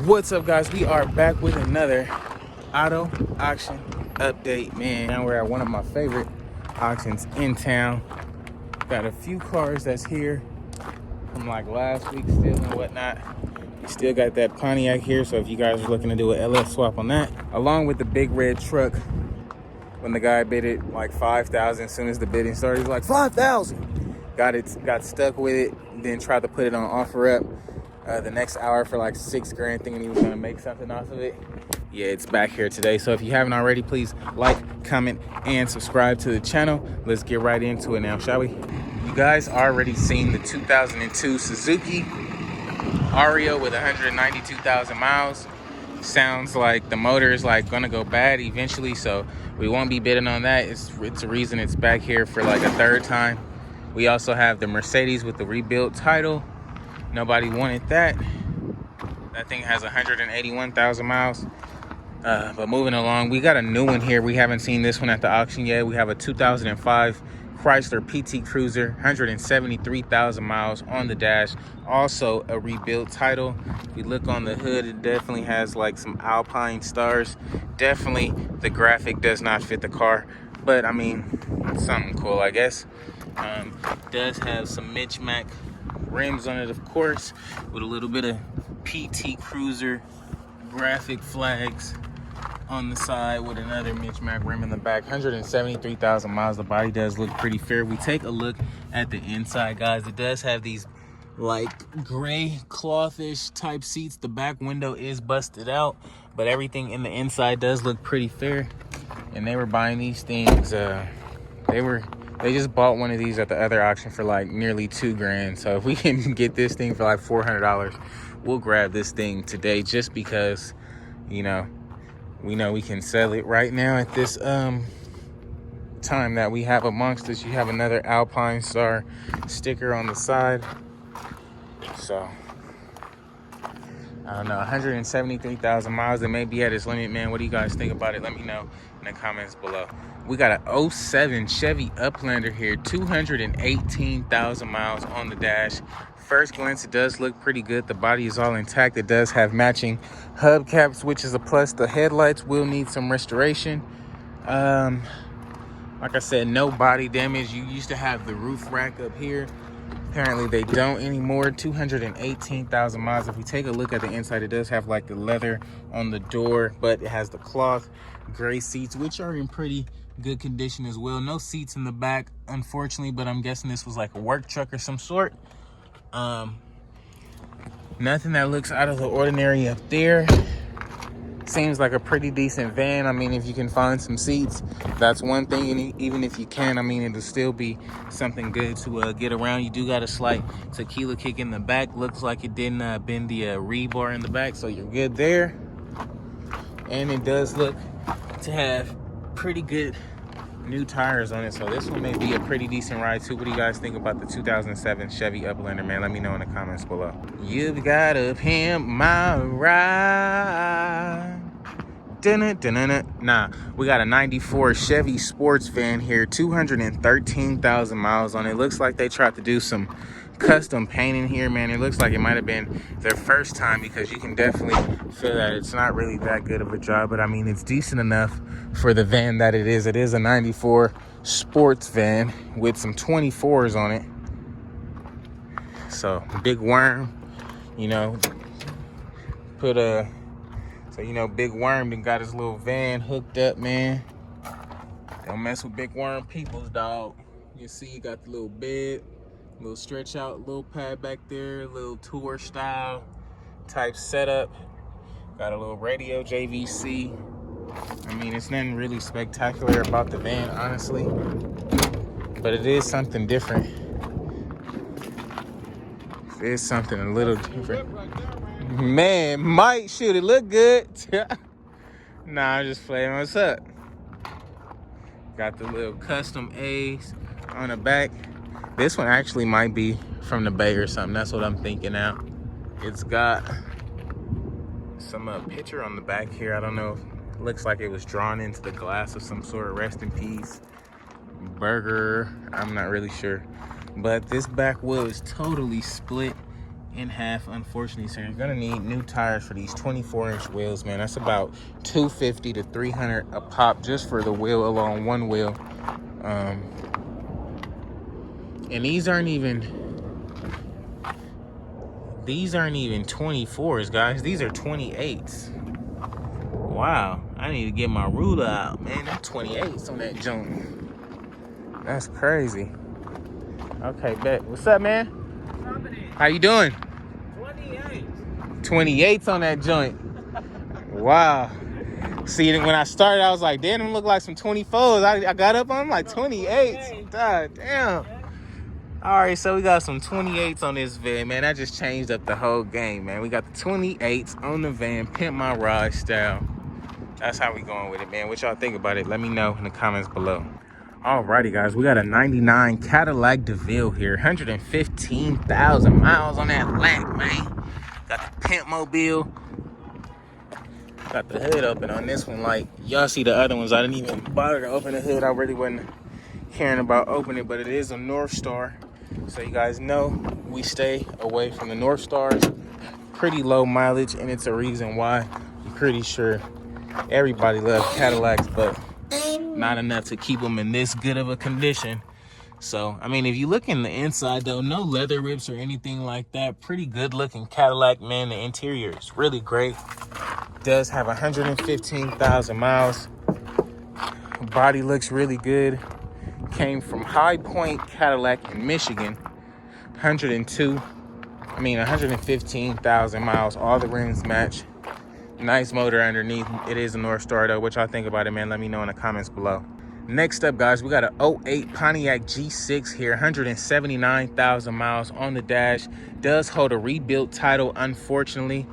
What's up, guys? We are back with another auto auction update, man. Now we're at one of my favorite auctions in town. Got a few cars that's here from like last week still and whatnot. We still got that Pontiac here, so if you guys are looking to do an LS swap on that, along with the big red truck. When the guy bid it like 5,000, as soon as the bidding started, he was like 5,000. Got stuck with it, then tried to put it on OfferUp the next hour for like 6 grand, thinking he was gonna make something off of it. Yeah, it's back here today. So if you haven't already, please like, comment, and subscribe to the channel. Let's get right into it now, shall we? You guys already seen the 2002 Suzuki Ario with 192,000 miles. Sounds like the motor is like gonna go bad eventually, so we won't be bidding on that. It's a reason it's back here for like a third time. We also have the Mercedes with the rebuilt title. Nobody wanted that. That thing has 181,000 miles. But moving along, we got a new one here. We haven't seen this one at the auction yet. We have a 2005 Chrysler PT Cruiser, 173,000 miles on the dash. Also a rebuilt title. If we look on the hood, it definitely has like some Alpine stars. Definitely the graphic does not fit the car, but I mean, it's something cool, I guess. Does have some Mitch-Mac rims on it, of course, with a little bit of PT Cruiser graphic flags on the side with another Mitch-Mac rim in the back. 173,000 miles. The body does look pretty fair. We take a look at the inside, guys. It does have these like gray clothish type seats. The back window is busted out, but everything in the inside does look pretty fair. And they were buying these things, they just bought one of these at the other auction for like nearly 2 grand. So if we can get this thing for like $400, we'll grab this thing today, just because, you know, we know we can sell it right now at this time that we have amongst us. You have another Alpine Star sticker on the side. So I don't know, 173,000 miles. It may be at its limit, man. What do you guys think about it? Let me know in the comments below. We got a 07 Chevy Uplander here, 218,000 miles on the dash. First glance, it does look pretty good. The body is all intact. It does have matching hubcaps, which is a plus. The headlights will need some restoration. Like I said, no body damage. You used to have the roof rack up here. Apparently they don't anymore. 218,000 miles. If we take a look at the inside, it does have like the leather on the door, but it has the cloth gray seats, which are in pretty good condition as well. No seats in the back, unfortunately, but I'm guessing this was like a work truck or some sort. Nothing that looks out of the ordinary up there. Seems like a pretty decent van. I mean, if you can find some seats, that's one thing. And even if you can, I mean, it'll still be something good to get around. You do got a slight tequila kick in the back. Looks like it didn't bend the rebar in the back, so you're good there. And it does look to have pretty good new tires on it, so this one may be a pretty decent ride too. What do you guys think about the 2007 Chevy Uplander, man? Let me know in the comments below. You've got to pimp my ride. Nah, we got a 94 Chevy Sports van here, 213,000 miles on it. Looks like they tried to do some custom painting here, man. It looks like it might have been their first time, because you can definitely feel that it's not really that good of a job, but I mean, it's decent enough for the van that it is. It is a 94 sports van with some 24s on it. So big worm, you know, Big Worm then got his little van hooked up, man. Don't mess with Big Worm peoples, dog. You see, you got the little bed, little stretch out, little pad back there, little tour style type setup. Got a little radio, JVC. I mean, it's nothing really spectacular about the van, honestly, but it is something different. It is something a little different. Man, Mike, shoot, it look good. Nah, I'm just playing. What's up? Got the little custom A's on the back. This one actually might be from the Bay or something. That's what I'm thinking now. It's got some picture on the back here. I don't know. It looks like it was drawn into the glass of some sort. Rest in peace, burger. I'm not really sure. But this back wheel is totally split. in half, unfortunately. So you're gonna need new tires for these 24-inch wheels, man. That's about $250 to $300 a pop just for the wheel alone, one wheel. And these aren't even 24s, guys. These are 28s. Wow, I need to get my ruler out, man. That's 28s on that junk. That's crazy. Okay, bet. What's up, man? How you doing? 28s on that joint. Wow. See, when I started, I was like, damn, them look like some 24s. I got up on them like 28s. God damn. All right, so we got some 28s on this van, man. That just changed up the whole game, man. We got the 28s on the van, Pimp My Ride style. That's how we going with it, man. What y'all think about it? Let me know in the comments below. Alrighty, guys, we got a 99 Cadillac DeVille here. 115,000 miles on that lamp, man. Got the Pimp Mobile. Got the hood open on this one. Like, y'all see the other ones. I didn't even bother to open the hood. I really wasn't caring about opening it, but it is a North Star. So you guys know we stay away from the North Stars. Pretty low mileage, and it's a reason why. I'm pretty sure everybody loves Cadillacs, but not enough to keep them in this good of a condition. So, I mean, if you look in the inside, though, no leather rips or anything like that. Pretty good looking Cadillac, man. The interior is really great. Does have 115,000 miles. Body looks really good. Came from High Point Cadillac in Michigan. 115,000 miles. All the rims match. Nice motor underneath. It is a North Star, though. What y'all think about it, man? Let me know in the comments below. Next up, guys, we got an 08 Pontiac G6 here. 179,000 miles on the dash. Does hold a rebuilt title, unfortunately.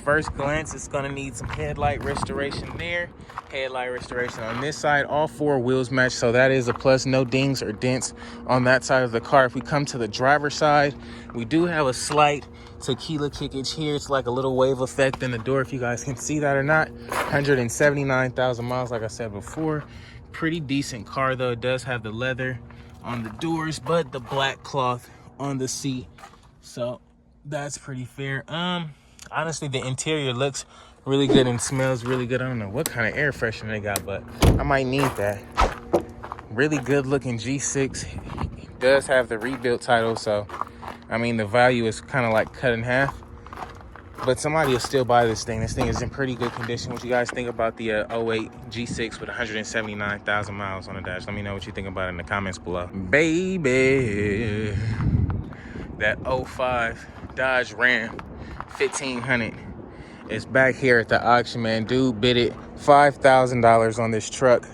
First glance, it's gonna need some headlight restoration there. Headlight restoration on this side. All four wheels match, so that is a plus. No dings or dents on that side of the car. If we come to the driver's side, we do have a slight tequila kickage here. It's like a little wave effect in the door, if you guys can see that or not. 179,000 miles, like I said before. Pretty decent car, though. It does have the leather on the doors, but the black cloth on the seat, so that's pretty fair. Honestly, the interior looks really good and smells really good. I don't know what kind of air freshener they got, but I might need that. Really good looking G6. It does have the rebuilt title, so I mean, the value is kind of like cut in half, but somebody will still buy this thing. This thing is in pretty good condition. What you guys think about the 08 G6 with 179,000 miles on the dash? Let me know what you think about it in the comments below. Baby, that 05 Dodge Ram 1500 is back here at the auction, man. Dude bid it $5,000 on this truck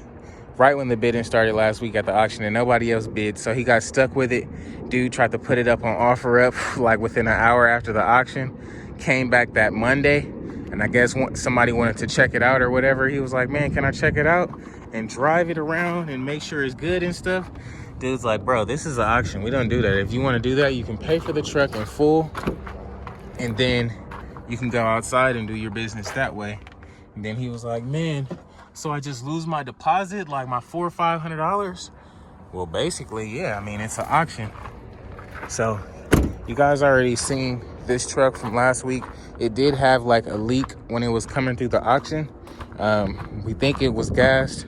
right when the bidding started last week at the auction, and nobody else bid, so he got stuck with it. Dude tried to put it up on OfferUp like within an hour after the auction. Came back that Monday, and I guess somebody wanted to check it out or whatever. He was like, man, can I check it out and drive it around and make sure it's good and stuff? Dude's like, bro, this is an auction. We don't do that. If you want to do that, you can pay for the truck in full, and then you can go outside and do your business that way. And then he was like, man, so I just lose my deposit, like my $400 or $500? Well, basically, yeah. I mean, it's an auction. So you guys already seen this truck from last week. It did have like a leak when it was coming through the auction. We think it was gassed.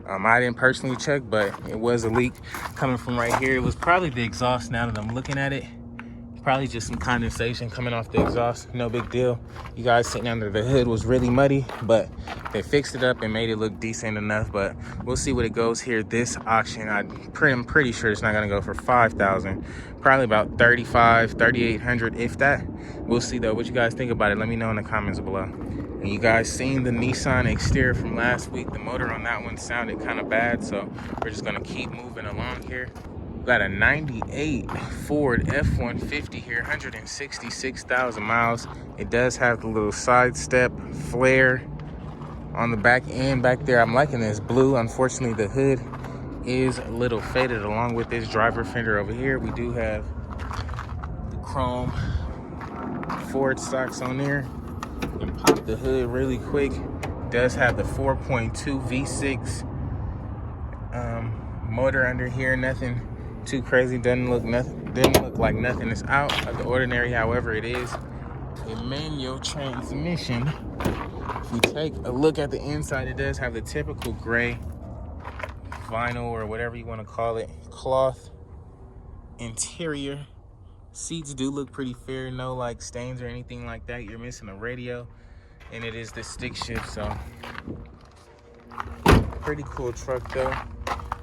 I didn't personally check, but it was a leak coming from right here. It was probably the exhaust. Now that I'm looking at it, probably just some condensation coming off the exhaust. No big deal. You guys sitting under the hood was really muddy, but they fixed it up and made it look decent enough. But we'll see what it goes here this auction. I'm pretty sure it's not gonna go for $5,000. Probably about $3,500, $3,800, if that. We'll see though. What you guys think about it? Let me know in the comments below. And you guys seen the Nissan exterior from last week. The motor on that one sounded kind of bad, so we're just gonna keep moving along here. Got a 98 Ford F-150 here, 166,000 miles. It does have the little side step flare on the back end back there. I'm liking this blue. Unfortunately, the hood is a little faded along with this driver fender over here. We do have the chrome Ford stocks on there. And pop the hood really quick. It does have the 4.2 V6 motor under here. Nothing too crazy, doesn't look nothing Didn't look like nothing is out of the ordinary. However, it is a manual transmission. If you take a look at the inside, it does have the typical gray vinyl or whatever you want to call it, cloth interior. Seats do look pretty fair, no like stains or anything like that. You're missing a radio, and it is the stick shift, so pretty cool truck though.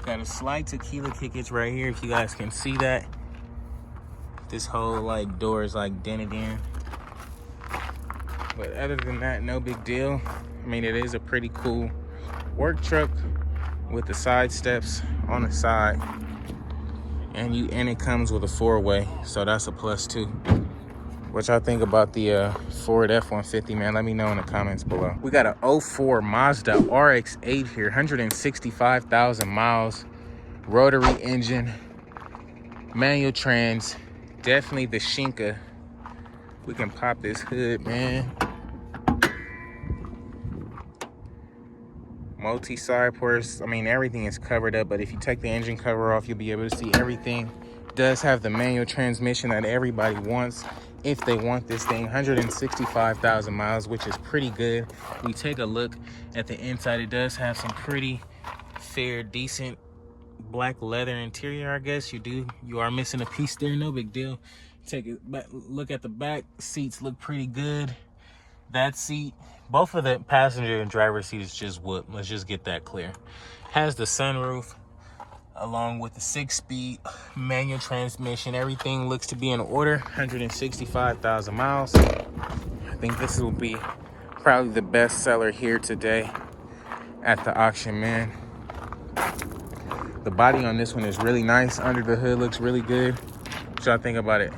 Got a slight tequila kickage right here, if you guys can see that. This whole like door is like dented in, but other than that, no big deal. I mean, it is a pretty cool work truck with the side steps on the side, and it comes with a 4-way, so that's a plus too. What y'all think about the Ford F-150, man? Let me know in the comments below. We got a 04 Mazda RX8 here, 165,000 miles, rotary engine, manual trans, definitely the Shinka. We can pop this hood, man. Multi-side ports. I mean, everything is covered up, but if you take the engine cover off, you'll be able to see everything. Does have the manual transmission that everybody wants if they want this thing. 165,000 miles, which is pretty good. We take a look at the inside. It does have some pretty fair, decent black leather interior. I guess you are missing a piece there, no big deal. Take a look at the back. Seats look pretty good. That seat, both of the passenger and driver seat is just wood. Let's just get that clear. Has the sunroof along with the 6-speed manual transmission. Everything looks to be in order. 165,000 miles. I think this will be probably the best seller here today at the auction, man. The body on this one is really nice. Under the hood looks really good. What y'all think about it?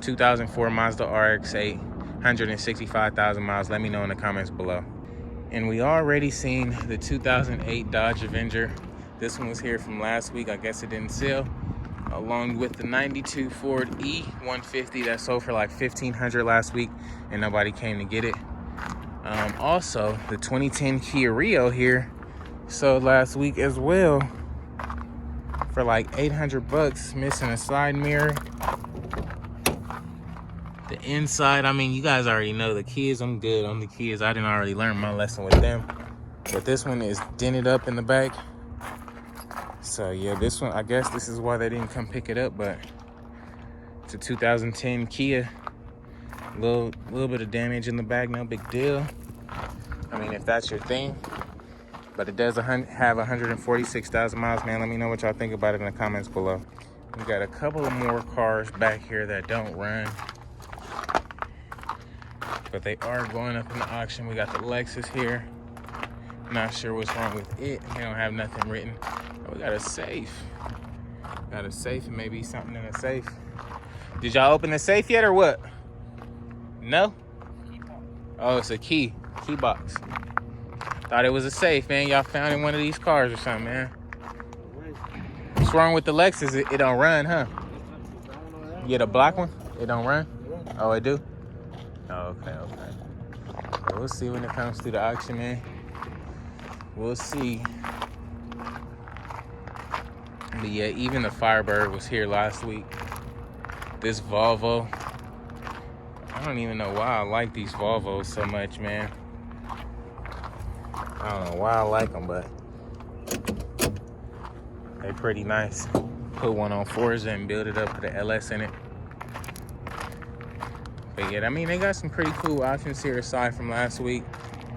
2004 Mazda RX8, 165,000 miles. Let me know in the comments below. And we already seen the 2008 Dodge Avenger. This one was here from last week. I guess it didn't sell. Along with the 92 Ford E150 that sold for like $1,500 last week, and nobody came to get it. Also, the 2010 Kia Rio here sold last week as well for like $800, missing a side mirror. The inside, I mean, you guys already know the Kias. I'm good on the Kias. I didn't already learn my lesson with them. But this one is dented up in the back. So yeah, this one, I guess this is why they didn't come pick it up, but it's a 2010 Kia. Little bit of damage in the back, no big deal. I mean, if that's your thing. But it does have 146,000 miles, man. Let me know what y'all think about it in the comments below. We got a couple of more cars back here that don't run, but they are going up in the auction. We got the Lexus here. Not sure what's wrong with it. They don't have nothing written. Oh, we got a safe. Got a safe, and maybe something in the safe. Did y'all open the safe yet or what? No? Oh, it's a key box. Thought it was a safe, man. Y'all found in one of these cars or something, man. What's wrong with the Lexus? It don't run, huh? Yeah, the black one? It don't run? Oh, it do? Oh, okay. Well, we'll see when it comes to the auction, man. We'll see. But yeah, even the Firebird was here last week. This Volvo. I don't even know why I like these Volvos so much, man. I don't know why I like them, but they're pretty nice. Put one on Forza and build it up, put an LS in it. But yeah, I mean, they got some pretty cool options here aside from last week.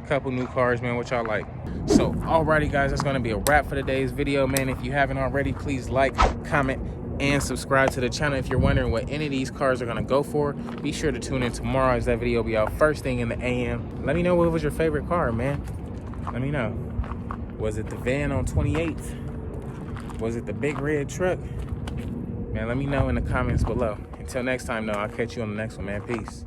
Couple new cars, man. What y'all like? So alrighty, guys, that's gonna be a wrap for today's video, man. If you haven't already, please like, comment, and subscribe to the channel. If you're wondering what any of these cars are gonna go for, be sure to tune in tomorrow as that video will be out first thing in the AM. Let me know what was your favorite car, man. Let me know. Was it the van on 28th? Was it the big red truck? Man, let me know in the comments below. Until next time, though, I'll catch you on the next one, man. Peace.